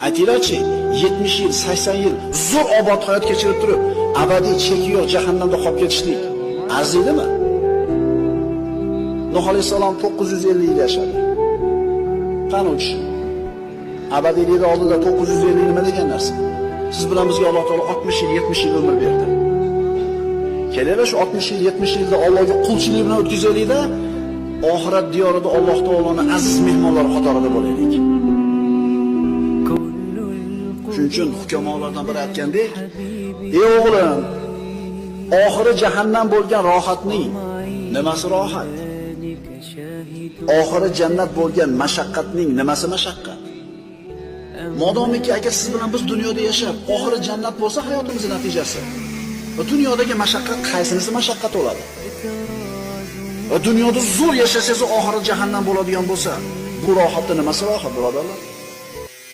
Aytinglarchi, 70 yil, 80 yil zo'r obod hayot kechirib turib, abadiy cheki yo'q jahannamda qolib ketishlik arziydimi? Nuh alayhisalom 950 yil yashadi. Qani uch? Abadiylikda oldida 950 nima degan narsa? Siz bilan bizga Alloh taolo 60 yil, 70 yil umr berdi. Kelaylik shu 60 yil, 70 yilda Allohga qulchilik bilan o'tkazaylik-da, oxirat diyorida Alloh taoloning aziz mehmonlari qatorida bo'laylik. Shuning uchun hukamolardan biri aytgandek, ey o'g'lim, oxiri jahannam bo'lgan rohatning nimasi rohat? Oxiri jannat bo'lgan mashaqqatning nimasi mashaqqat? Modomiki agar siz bilan biz dunyoda yashab, oxiri jannat bo'lsa hayotimizning natijasi. Va dunyodagi mashaqqat qaysinisi mashaqqat bo'ladi? Va dunyoda zo'r yashasangiz oxiri jahannam bo'ladigan bo'lsa, bu rohatning nimasi rohat, birodarlar?